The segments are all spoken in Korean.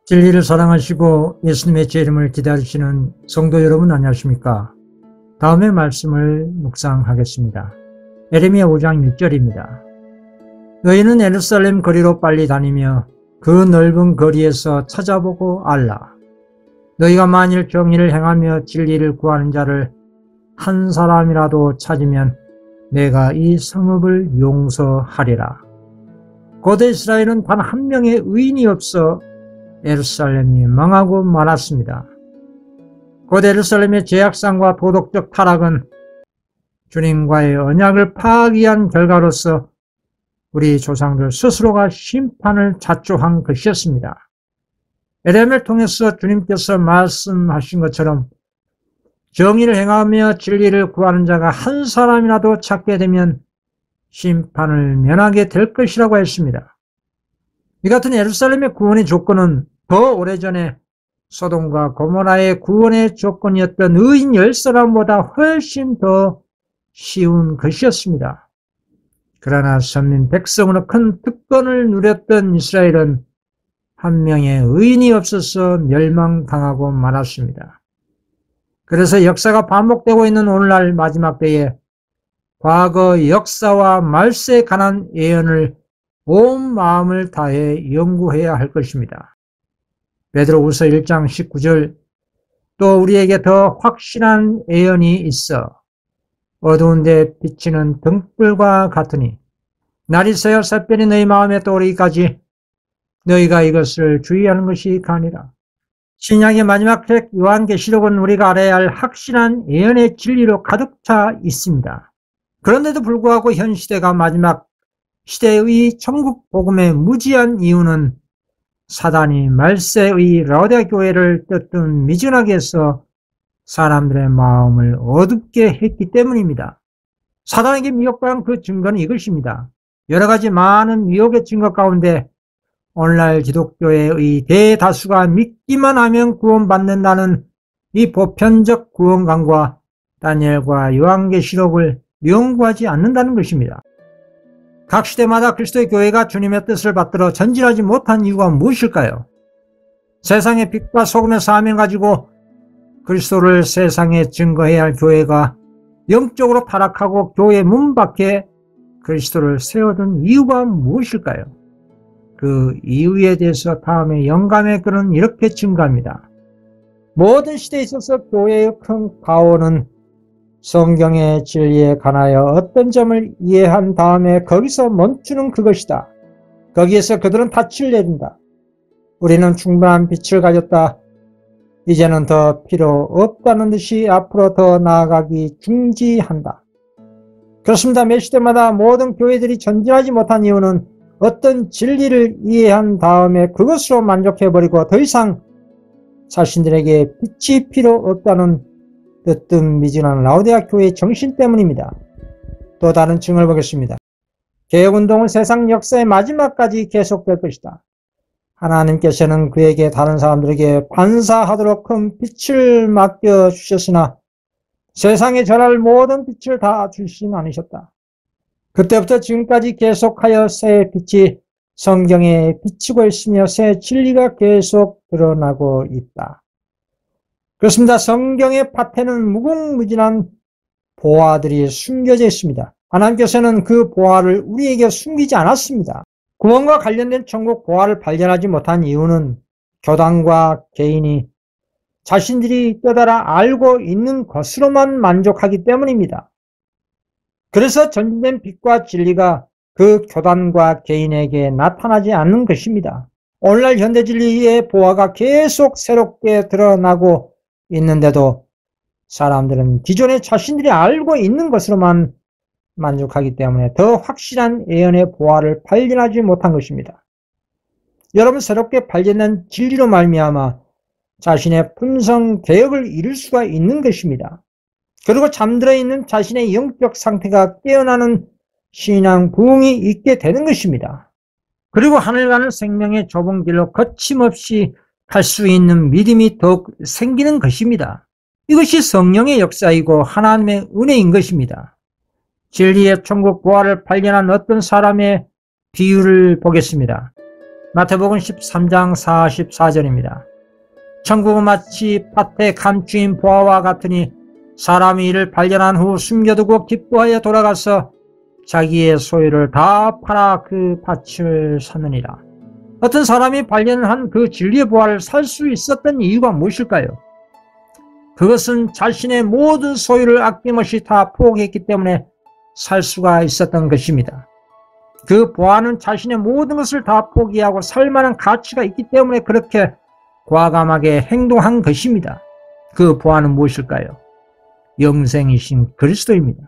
진리를 사랑하시고 예수님의 제 이름을 기다리시는 성도 여러분 안녕하십니까? 다음의 말씀을 묵상하겠습니다. 예레미야 5장 1절입니다. 너희는 예루살렘 거리로 빨리 다니며 그 넓은 거리에서 찾아보고 알라. 너희가 만일 정의를 행하며 진리를 구하는 자를 한 사람이라도 찾으면 내가 이 성읍을 용서하리라. 고대 이스라엘은 단 한 명의 의인이 없어 예루살렘이 망하고 말았습니다. 고대 예루살렘의 죄악상과 도덕적 타락은 주님과의 언약을 파기한 결과로서 우리 조상들 스스로가 심판을 자초한 것이었습니다. 예레미야를 통해서 주님께서 말씀하신 것처럼 정의를 행하며 진리를 구하는 자가 한 사람이라도 찾게 되면 심판을 면하게 될 것이라고 했습니다. 이 같은 예루살렘의 구원의 조건은 더 오래전에 소돔과 고모라의 구원의 조건이었던 의인 10사람보다 훨씬 더 쉬운 것이었습니다. 그러나 선민 백성으로 큰 특권을 누렸던 이스라엘은 한 명의 의인이 없어서 멸망당하고 말았습니다. 그래서 역사가 반복되고 있는 오늘날 마지막 때에 과거 역사와 말세에 관한 예언을 온 마음을 다해 연구해야 할 것입니다. 베드로후서 1장 19절 또 우리에게 더 확실한 예언이 있어 어두운 데 비치는 등불과 같으니 날이 새어 새별이 너희 마음에 떠오르기까지 너희가 이것을 주의하는 것이 가니라. 신약의 마지막 책 요한계시록은 우리가 알아야 할 확실한 예언의 진리로 가득 차 있습니다. 그런데도 불구하고 현 시대가 마지막 시대의 천국 복음의 무지한 이유는 사단이 말세의 라오디아 교회를 뜨뜻 미전하게 해서 사람들의 마음을 어둡게 했기 때문입니다. 사단에게 미혹당한 그 증거는 이것입니다. 여러 가지 많은 미혹의 증거 가운데 오늘날 기독교의 대다수가 믿기만 하면 구원받는다는 이 보편적 구원관과 다니엘과 요한계시록을 연구하지 않는다는 것입니다. 각 시대마다 그리스도의 교회가 주님의 뜻을 받들어 전진하지 못한 이유가 무엇일까요? 세상의 빛과 소금의 사명을 가지고 그리스도를 세상에 증거해야 할 교회가 영적으로 타락하고 교회 문 밖에 그리스도를 세워둔 이유가 무엇일까요? 그 이유에 대해서 다음에 영감의 글은 이렇게 증가합니다. 모든 시대에 있어서 교회의 큰 과오는 성경의 진리에 관하여 어떤 점을 이해한 다음에 거기서 멈추는 그것이다. 거기에서 그들은 닻을 내린다. 우리는 충분한 빛을 가졌다. 이제는 더 필요 없다는 듯이 앞으로 더 나아가기 중지한다. 그렇습니다. 매 시대마다 모든 교회들이 전진하지 못한 이유는 어떤 진리를 이해한 다음에 그것으로 만족해버리고 더 이상 자신들에게 빛이 필요 없다는 뜨뜻미진한 라오디아 교회의 정신 때문입니다. 또 다른 증을 보겠습니다. 개혁운동은 세상 역사의 마지막까지 계속될 것이다. 하나님께서는 그에게 다른 사람들에게 반사하도록 큰 빛을 맡겨주셨으나 세상에 전할 모든 빛을 다 주시진 않으셨다. 그때부터 지금까지 계속하여 새 빛이 성경에 비치고 있으며 새 진리가 계속 드러나고 있다. 그렇습니다. 성경의 밭에는 무궁무진한 보화들이 숨겨져 있습니다. 하나님께서는 그 보화를 우리에게 숨기지 않았습니다. 구원과 관련된 천국 보화를 발견하지 못한 이유는 교단과 개인이 자신들이 깨달아 알고 있는 것으로만 만족하기 때문입니다. 그래서 전진된 빛과 진리가 그 교단과 개인에게 나타나지 않는 것입니다. 오늘날 현대진리의 보화가 계속 새롭게 드러나고 있는데도 사람들은 기존에 자신들이 알고 있는 것으로만 만족하기 때문에 더 확실한 예언의 보화를 발견하지 못한 것입니다. 여러분, 새롭게 발견된 진리로 말미암아 자신의 품성 개혁을 이룰 수가 있는 것입니다. 그리고 잠들어 있는 자신의 영적 상태가 깨어나는 신앙 부흥이 있게 되는 것입니다. 그리고 하늘과는 생명의 좁은 길로 거침없이 할 수 있는 믿음이 더욱 생기는 것입니다. 이것이 성령의 역사이고 하나님의 은혜인 것입니다. 진리의 천국 보화를 발견한 어떤 사람의 비유를 보겠습니다. 마태복음 13장 44절입니다. 천국은 마치 밭에 감추인 보화와 같으니 사람이 이를 발견한 후 숨겨두고 기뻐하여 돌아가서 자기의 소유를 다 팔아 그 밭을 사느니라. 어떤 사람이 발견한 그 진리의 보화를 살 수 있었던 이유가 무엇일까요? 그것은 자신의 모든 소유를 아낌없이 다 포기했기 때문에 살 수가 있었던 것입니다. 그 보화는 자신의 모든 것을 다 포기하고 살 만한 가치가 있기 때문에 그렇게 과감하게 행동한 것입니다. 그 보화는 무엇일까요? 영생이신 그리스도입니다.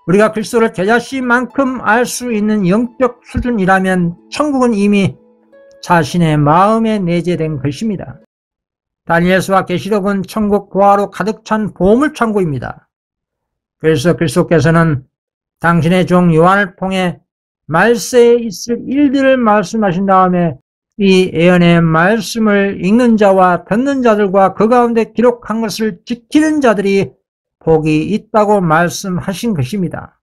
우리가 그리스도를 제자씨만큼 알 수 있는 영적 수준이라면 천국은 이미 자신의 마음에 내재된 것입니다. 다니엘서와 계시록은 천국 보화로 가득 찬 보물창고입니다. 그래서 그리스도께서는 당신의 종 요한을 통해 말세에 있을 일들을 말씀하신 다음에 이 예언의 말씀을 읽는 자와 듣는 자들과 그 가운데 기록한 것을 지키는 자들이 복이 있다고 말씀하신 것입니다.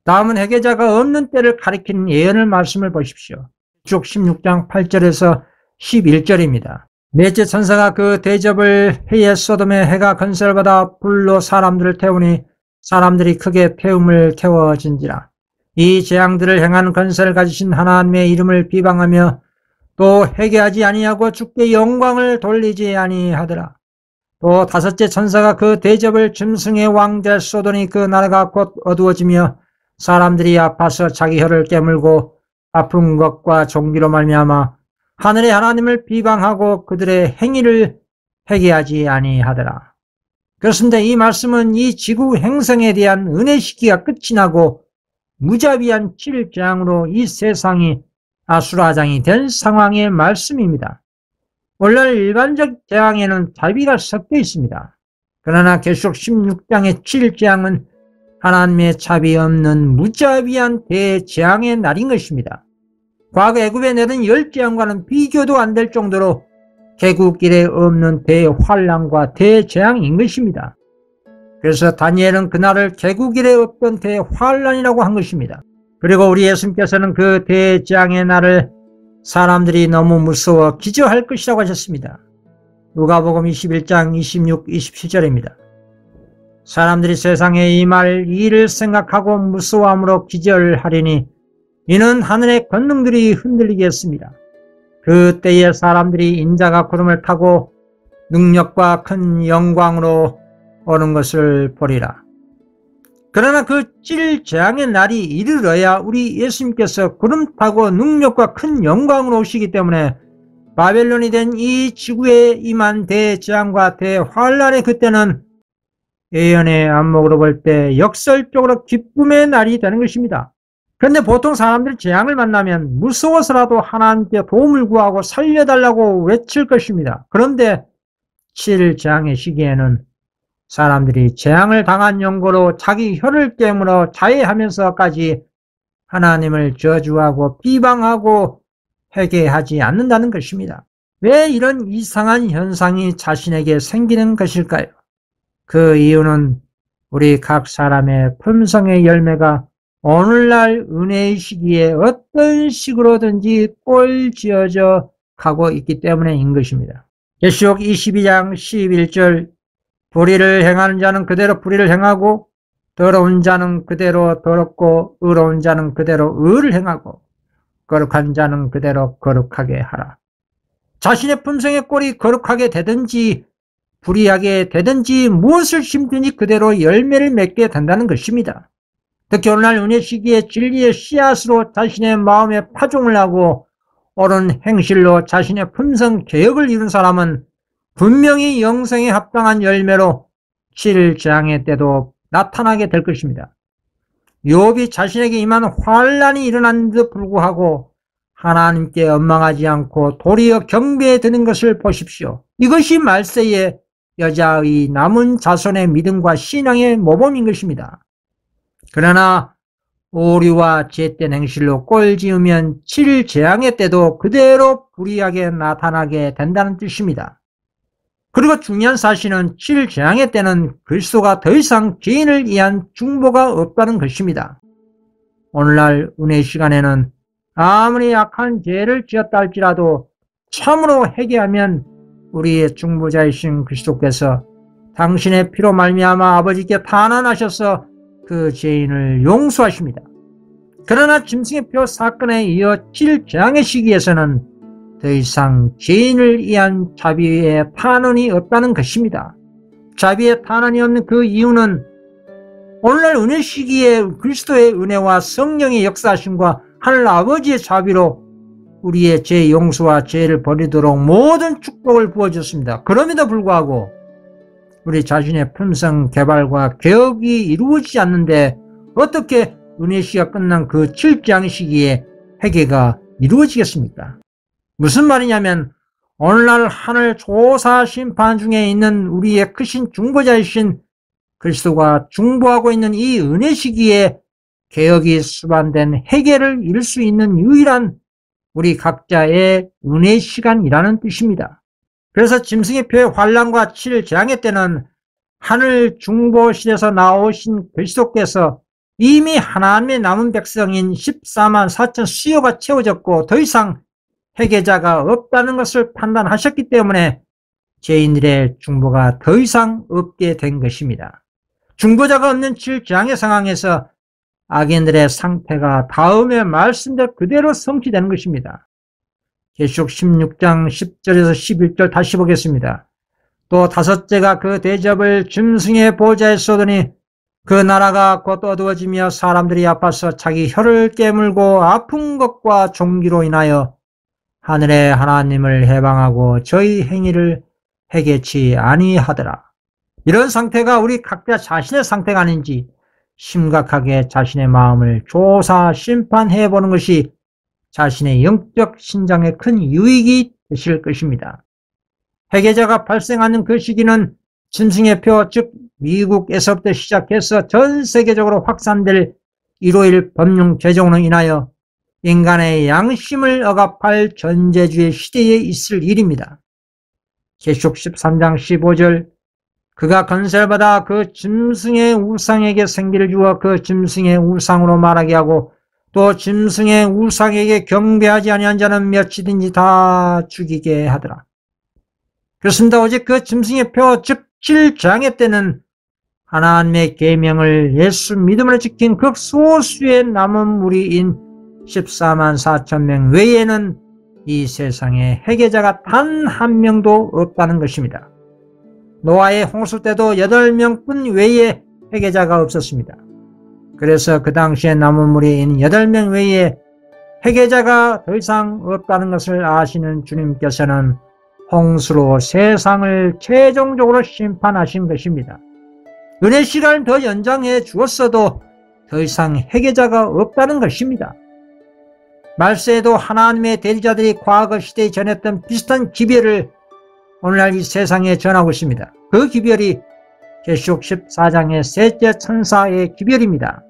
다음은 회개자가 없는 때를 가리키는 예언의 말씀을 보십시오. 쭉 16장 8절에서 11절입니다. 넷째 천사가 그 대접을 해에 소돔의 해가 건설을 받아 불로 사람들을 태우니 사람들이 크게 태움을 태워진지라. 이 재앙들을 행한 건설을 가지신 하나님의 이름을 비방하며 또 회개하지 아니하고 주께 영광을 돌리지 아니하더라. 또 다섯째 천사가 그 대접을 짐승의 왕될 쏘더니 그 나라가 곧 어두워지며 사람들이 아파서 자기 혀를 깨물고 아픈 것과 종기로 말미암아 하늘의 하나님을 비방하고 그들의 행위를 회개하지 아니하더라. 그렇습니다. 이 말씀은 이 지구 행성에 대한 은혜 시기가 끝이 나고 무자비한 7재앙으로 이 세상이 아수라장이 된 상황의 말씀입니다. 오늘날 일반적 재앙에는 자비가 섞여 있습니다. 그러나 계시록 16장의 7재앙은 하나님의 자비 없는 무자비한 대재앙의 날인 것입니다. 과거 애굽에 내던 10재앙과는 비교도 안 될 정도로 개국 이래 없는 대환란과 대재앙인 것입니다. 그래서 다니엘은 그날을 개국 이래 없던 대환란이라고 한 것입니다. 그리고 우리 예수님께서는 그 대재앙의 날을 사람들이 너무 무서워 기저할 것이라고 하셨습니다. 누가복음 21장 26, 27절입니다. 사람들이 세상에 임할 일을 생각하고 무서워함으로 기절하리니 이는 하늘의 권능들이 흔들리겠습니다. 그때에 사람들이 인자가 구름을 타고 능력과 큰 영광으로 오는 것을 보리라. 그러나 그 찔재앙의 날이 이르러야 우리 예수님께서 구름 타고 능력과 큰 영광으로 오시기 때문에 바벨론이 된 이 지구에 임한 대재앙과 대환란의 그때는 예언의 안목으로 볼 때 역설적으로 기쁨의 날이 되는 것입니다. 그런데 보통 사람들이 재앙을 만나면 무서워서라도 하나님께 도움을 구하고 살려달라고 외칠 것입니다. 그런데 7재앙의 시기에는 사람들이 재앙을 당한 연고로 자기 혀를 깨물어 자해하면서까지 하나님을 저주하고 비방하고 회개하지 않는다는 것입니다. 왜 이런 이상한 현상이 자신에게 생기는 것일까요? 그 이유는 우리 각 사람의 품성의 열매가 오늘날 은혜의 시기에 어떤 식으로든지 꼴지어져 가고 있기 때문인 것입니다. 계시록 22장 11절 불의를 행하는 자는 그대로 불의를 행하고 더러운 자는 그대로 더럽고 의로운 자는 그대로 의를 행하고 거룩한 자는 그대로 거룩하게 하라. 자신의 품성의 꼴이 거룩하게 되든지 불의하게 되든지 무엇을 심든지 그대로 열매를 맺게 된다는 것입니다. 특히 오늘날 은혜 시기에 진리의 씨앗으로 자신의 마음에 파종을 하고 옳은 행실로 자신의 품성 개혁을 이룬 사람은 분명히 영생에 합당한 열매로 7재앙의 때도 나타나게 될 것입니다. 욥이 자신에게 임한 환란이 일어났는데도 불구하고 하나님께 원망하지 않고 도리어 경배에 드는 것을 보십시오. 이것이 말세의 여자의 남은 자손의 믿음과 신앙의 모범인 것입니다. 그러나 오류와 죄된 행실로 꼴지으면 7재앙의 때도 그대로 불의하게 나타나게 된다는 뜻입니다. 그리고 중요한 사실은 7재앙의 때는 그리스도가 더 이상 죄인을 위한 중보가 없다는 것입니다. 오늘날 은혜 시간에는 아무리 약한 죄를 지었다 할지라도 참으로 회개하면 우리의 중보자이신 그리스도께서 당신의 피로 말미암아 아버지께 탄원하셔서 그 죄인을 용서하십니다. 그러나 짐승의 표 사건에 이어 7재앙의 시기에서는 더 이상 죄인을 위한 자비의 탄원이 없다는 것입니다. 자비의 탄원이 없는 그 이유는 오늘날 은혜 시기에 그리스도의 은혜와 성령의 역사하심과 하늘 아버지의 자비로 우리의 죄 용서와 죄를 버리도록 모든 축복을 부어주셨습니다. 그럼에도 불구하고 우리 자신의 품성 개발과 개혁이 이루어지지 않는데 어떻게 은혜 시기가 끝난 그 7재앙 시기에 회개가 이루어지겠습니까? 무슨 말이냐면 오늘날 하늘 조사 심판 중에 있는 우리의 크신 중보자이신 그리스도가 중보하고 있는 이 은혜 시기에 개혁이 수반된 회개를 이룰 수 있는 유일한 우리 각자의 은혜 시간이라는 뜻입니다. 그래서 짐승의 표의 환란과 7재앙의 때는 하늘 중보실에서 나오신 그리스도께서 이미 하나님의 남은 백성인 14만 4천 수요가 채워졌고 더 이상 회개자가 없다는 것을 판단하셨기 때문에 죄인들의 중보가 더 이상 없게 된 것입니다. 중보자가 없는 7재앙의 상황에서 악인들의 상태가 다음의 말씀대로 그대로 성취되는 것입니다. 계시록 16장 10절에서 11절 다시 보겠습니다. 또 다섯째가 그 대접을 짐승의 보좌에 쏟으니 그 나라가 곧 어두워지며 사람들이 아파서 자기 혀를 깨물고 아픈 것과 종기로 인하여 하늘의 하나님을 해방하고 저희 행위를 회개치 아니하더라. 이런 상태가 우리 각자 자신의 상태가 아닌지 심각하게 자신의 마음을 조사 심판해 보는 것이 자신의 영적 신장에 큰 유익이 되실 것입니다. 회개자가 발생하는 그 시기는 짐승의 표, 즉 미국에서부터 시작해서 전 세계적으로 확산될 151 법령 제정으로 인하여 인간의 양심을 억압할 전제주의 시대에 있을 일입니다. 계시록 13장 15절 그가 건세를 받아 그 짐승의 우상에게 생기를 주어 그 짐승의 우상으로 말하게 하고 또 짐승의 우상에게 경배하지 아니한 자는 몇이든지 다 죽이게 하더라. 그렇습니다. 오직 그 짐승의 표, 즉 7재앙의 때는 하나님의 계명을 예수 믿음으로 지킨 극소수의 남은 무리인 14만 4천 명 외에는 이 세상에 회개자가 단 한 명도 없다는 것입니다. 노아의 홍수 때도 8명뿐 외에 회개자가 없었습니다. 그래서 그 당시에 남은 무리인 8명 외에 회개자가 더 이상 없다는 것을 아시는 주님께서는 홍수로 세상을 최종적으로 심판하신 것입니다. 은혜 시간을 더 연장해 주었어도 더 이상 회개자가 없다는 것입니다. 말세에도 하나님의 대리자들이 과거 시대에 전했던 비슷한 기별을 오늘날 이 세상에 전하고 있습니다. 그 기별이 계시록 14장의 셋째 천사의 기별입니다.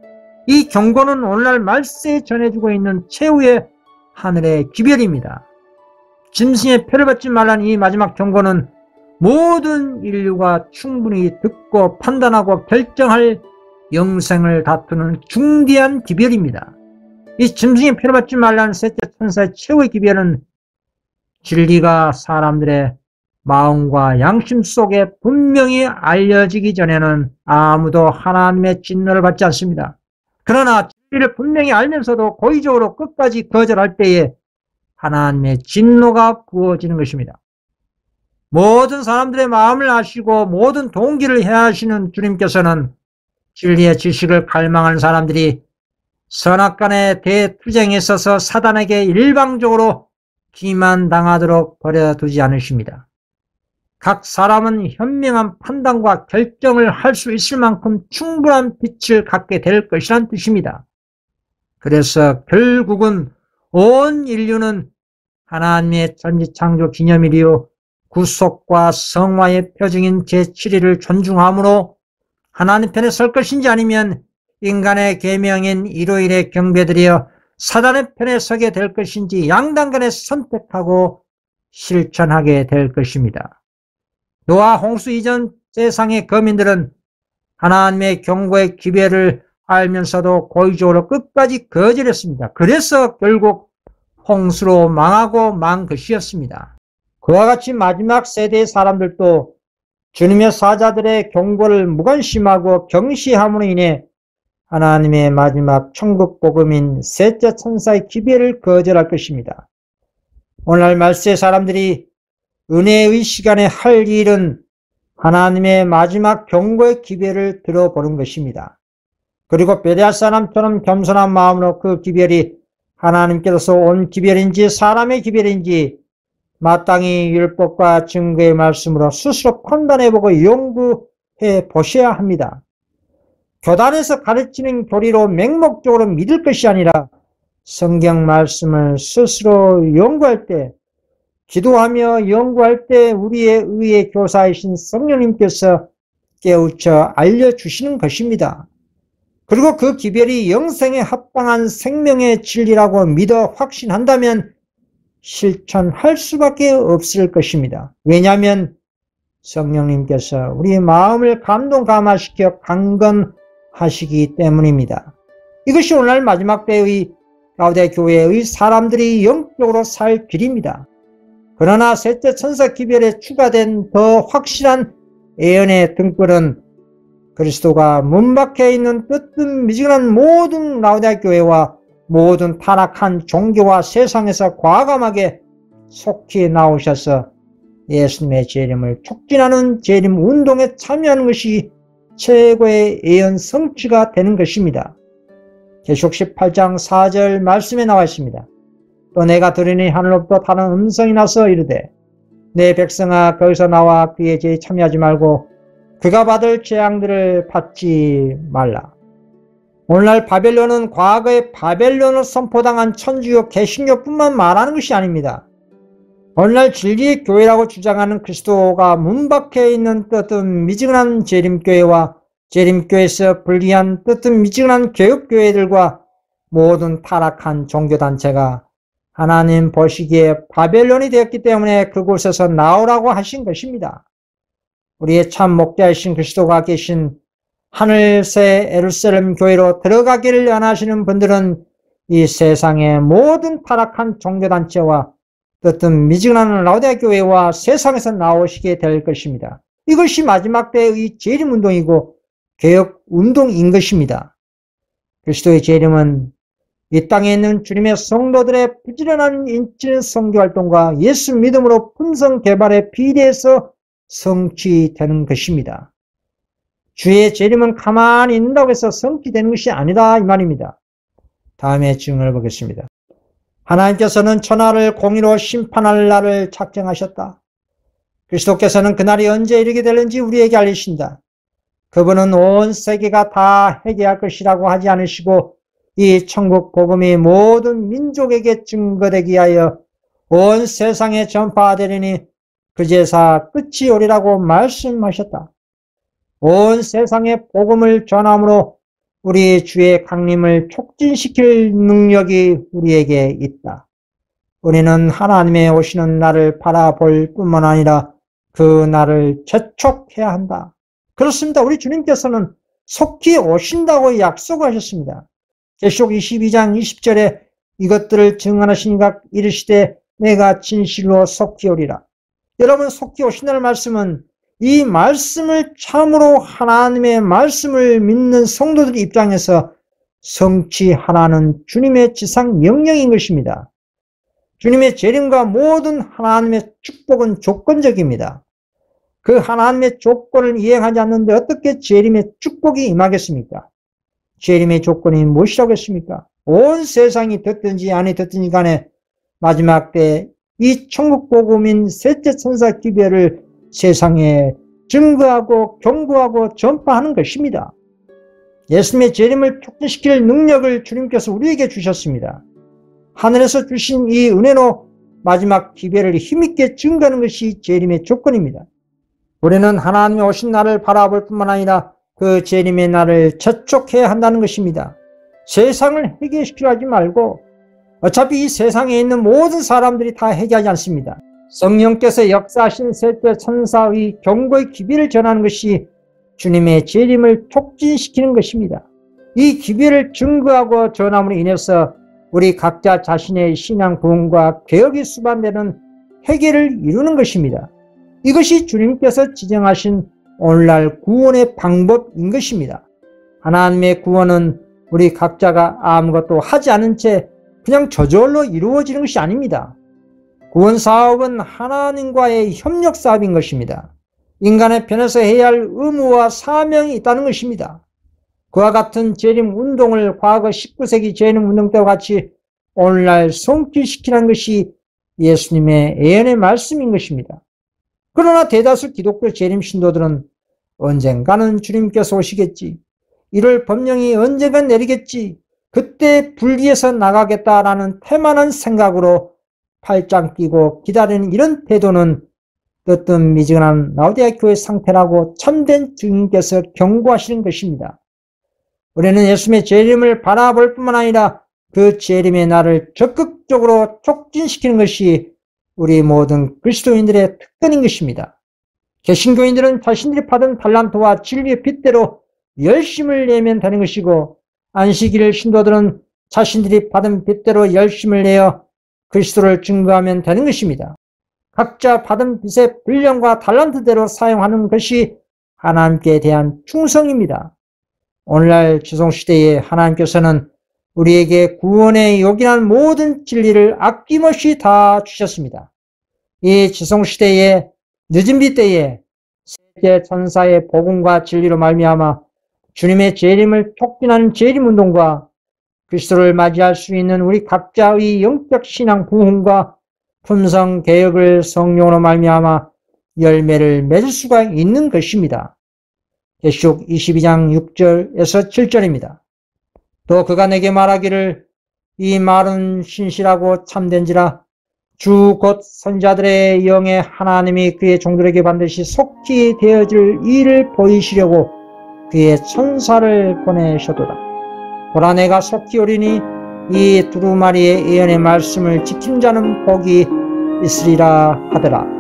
이 경고는 오늘날 말세에 전해주고 있는 최후의 하늘의 기별입니다. 짐승의 표를 받지 말라는 이 마지막 경고는 모든 인류가 충분히 듣고 판단하고 결정할 영생을 다투는 중대한 기별입니다. 이 짐승의 표를 받지 말라는 셋째 천사의 최후의 기별은 진리가 사람들의 마음과 양심 속에 분명히 알려지기 전에는 아무도 하나님의 진노를 받지 않습니다. 그러나 진리를 분명히 알면서도 고의적으로 끝까지 거절할 때에 하나님의 진노가 부어지는 것입니다. 모든 사람들의 마음을 아시고 모든 동기를 헤아시는 주님께서는 진리의 지식을 갈망하는 사람들이 선악간의 대투쟁에 있어서 사단에게 일방적으로 기만당하도록 버려두지 않으십니다. 각 사람은 현명한 판단과 결정을 할 수 있을 만큼 충분한 빛을 갖게 될 것이란 뜻입니다. 그래서 결국은 온 인류는 하나님의 천지창조 기념일이요 구속과 성화의 표징인 제7일을 존중함으로 하나님 편에 설 것인지 아니면 인간의 계명인 일요일에 경배드려 사단의 편에 서게 될 것인지 양당간에 선택하고 실천하게 될 것입니다. 노아 홍수 이전 세상의 거민들은 하나님의 경고의 기별을 알면서도 고의적으로 끝까지 거절했습니다. 그래서 결국 홍수로 망하고 만 것이었습니다. 그와 같이 마지막 세대의 사람들도 주님의 사자들의 경고를 무관심하고 경시함으로 인해 하나님의 마지막 천국 복음인 셋째 천사의 기별을 거절할 것입니다. 오늘날 말세의 사람들이 은혜의 시간에 할 일은 하나님의 마지막 경고의 기별을 들어보는 것입니다. 그리고 베레아 사람처럼 겸손한 마음으로 그 기별이 하나님께서 온 기별인지 사람의 기별인지 마땅히 율법과 증거의 말씀으로 스스로 판단해보고 연구해 보셔야 합니다. 교단에서 가르치는 교리로 맹목적으로 믿을 것이 아니라 성경 말씀을 스스로 연구할 때, 기도하며 연구할 때 우리의 의의 교사이신 성령님께서 깨우쳐 알려주시는 것입니다. 그리고 그 기별이 영생에 합당한 생명의 진리라고 믿어 확신한다면 실천할 수밖에 없을 것입니다. 왜냐하면 성령님께서 우리의 마음을 감동감화시켜 강건하시기 때문입니다. 이것이 오늘날 마지막 때의 라오디게아 교회의 사람들이 영적으로 살 길입니다. 그러나 셋째 천사 기별에 추가된 더 확실한 예언의 등불은 그리스도가 문 밖에 있는 뜨뜻미지근한 모든 라오디게아 교회와 모든 타락한 종교와 세상에서 과감하게 속히 나오셔서 예수님의 재림을 촉진하는 재림 운동에 참여하는 것이 최고의 예언 성취가 되는 것입니다. 계시록 18장 4절 말씀에 나와 있습니다. 또 내가 들으니 하늘로부터 다른 음성이 나서 이르되 내 백성아 거기서 나와 그의 죄에 참여하지 말고 그가 받을 재앙들을 받지 말라. 오늘날 바벨론은 과거의 바벨론을 선포당한 천주교 개신교뿐만 말하는 것이 아닙니다. 오늘날 진리의 교회라고 주장하는 그리스도가 문 밖에 있는 뜨뜻미지근한 재림교회와 재림교회에서 분리한 뜨뜻미지근한 개혁교회들과 모든 타락한 종교단체가 하나님 보시기에 바벨론이 되었기 때문에 그곳에서 나오라고 하신 것입니다. 우리의 참 목자이신 그리스도가 계신 하늘새 예루살렘 교회로 들어가기를 원하시는 분들은 이 세상의 모든 타락한 종교단체와 뜨뜻미지근한 라오디게아 교회와 세상에서 나오시게 될 것입니다. 이것이 마지막 때의 재림운동이고 개혁운동인 것입니다. 그리스도의 재림은 이 땅에 있는 주님의 성도들의 부지런한 인질 선교활동과 예수 믿음으로 품성 개발에 비례해서 성취되는 것입니다. 주의 재림은 가만히 있는다고 해서 성취되는 것이 아니다 이 말입니다. 다음에 증언을 보겠습니다. 하나님께서는 천하를 공의로 심판할 날을 작정하셨다. 그리스도께서는 그날이 언제 이르게 되는지 우리에게 알리신다. 그분은 온 세계가 다 회개할 것이라고 하지 않으시고 이 천국 복음이 모든 민족에게 증거되기 위하여 온 세상에 전파되리니 그제사 끝이 오리라고 말씀하셨다. 온 세상에 복음을 전함으로 우리 주의 강림을 촉진시킬 능력이 우리에게 있다. 우리는 하나님의 오시는 날을 바라볼 뿐만 아니라 그 날을 재촉해야 한다. 그렇습니다. 우리 주님께서는 속히 오신다고 약속하셨습니다. 계시록 22장 20절에 이것들을 증언하시니가 이르시되 내가 진실로 속히 오리라. 여러분, 속히 오신다는 말씀은 이 말씀을 참으로 하나님의 말씀을 믿는 성도들 입장에서 성취하라는 주님의 지상 명령인 것입니다. 주님의 재림과 모든 하나님의 축복은 조건적입니다. 그 하나님의 조건을 이행하지 않는데 어떻게 재림의 축복이 임하겠습니까? 재림의 조건이 무엇이라고 했습니까? 온 세상이 듣든지 아니 듣든지 간에 마지막 때 이 천국 복음인 셋째 천사 기별을 세상에 증거하고 경고하고 전파하는 것입니다. 예수님의 재림을 촉진시킬 능력을 주님께서 우리에게 주셨습니다. 하늘에서 주신 이 은혜로 마지막 기별을 힘있게 증거하는 것이 재림의 조건입니다. 우리는 하나님이 오신 날을 바라볼 뿐만 아니라 그 재림의 날을 재촉해야 한다는 것입니다. 세상을 회개시키려 하지 말고 어차피 이 세상에 있는 모든 사람들이 다 회개하지 않습니다. 성령께서 역사하신 셋째 천사의 경고의 기별을 전하는 것이 주님의 재림을 촉진시키는 것입니다. 이 기별을 증거하고 전함으로 인해서 우리 각자 자신의 신앙 부흥과 개혁이 수반되는 회개를 이루는 것입니다. 이것이 주님께서 지정하신 오늘날 구원의 방법인 것입니다. 하나님의 구원은 우리 각자가 아무것도 하지 않은 채 그냥 저절로 이루어지는 것이 아닙니다. 구원 사업은 하나님과의 협력 사업인 것입니다. 인간의 편에서 해야 할 의무와 사명이 있다는 것입니다. 그와 같은 재림 운동을 과거 19세기 재림 운동 때와 같이 오늘날 성취시키는 것이 예수님의 예언의 말씀인 것입니다. 그러나 대다수 기독교 재림 신도들은 언젠가는 주님께서 오시겠지, 이를 법령이 언젠간 내리겠지, 그때 불의에서 나가겠다라는 태만한 생각으로 팔짱 끼고 기다리는 이런 태도는 뜨뜻미지근한 라오디게아 교회의 상태라고 참된 주님께서 경고하시는 것입니다. 우리는 예수님의 재림을 바라볼 뿐만 아니라 그 재림의 날을 적극적으로 촉진시키는 것이 우리 모든 그리스도인들의 특권인 것입니다. 개신교인들은 자신들이 받은 달란트와 진리의 빛대로 열심을 내면 되는 것이고, 안식일 신도들은 자신들이 받은 빛대로 열심을 내어 그리스도를 증거하면 되는 것입니다. 각자 받은 빛의 분량과 달란트대로 사용하는 것이 하나님께 대한 충성입니다. 오늘날 지성시대에 하나님께서는 우리에게 구원에 요긴한 모든 진리를 아낌없이 다 주셨습니다. 이 지성시대의 늦은 빛 때에 세계 천사의 복음과 진리로 말미암아 주님의 재림을 촉진하는 재림운동과 그리스도를 맞이할 수 있는 우리 각자의 영적 신앙 부흥과 품성 개혁을 성령으로 말미암아 열매를 맺을 수가 있는 것입니다. 계시록 22장 6절에서 7절입니다. 또 그가 내게 말하기를, 이 말은 신실하고 참된지라 주 곧 선지자들의 영에 하나님이 그의 종들에게 반드시 속히 되어질 일을 보이시려고 그의 천사를 보내셨도다. 보라, 내가 속히 오리니 이 두루마리의 예언의 말씀을 지킨 자는 복이 있으리라 하더라.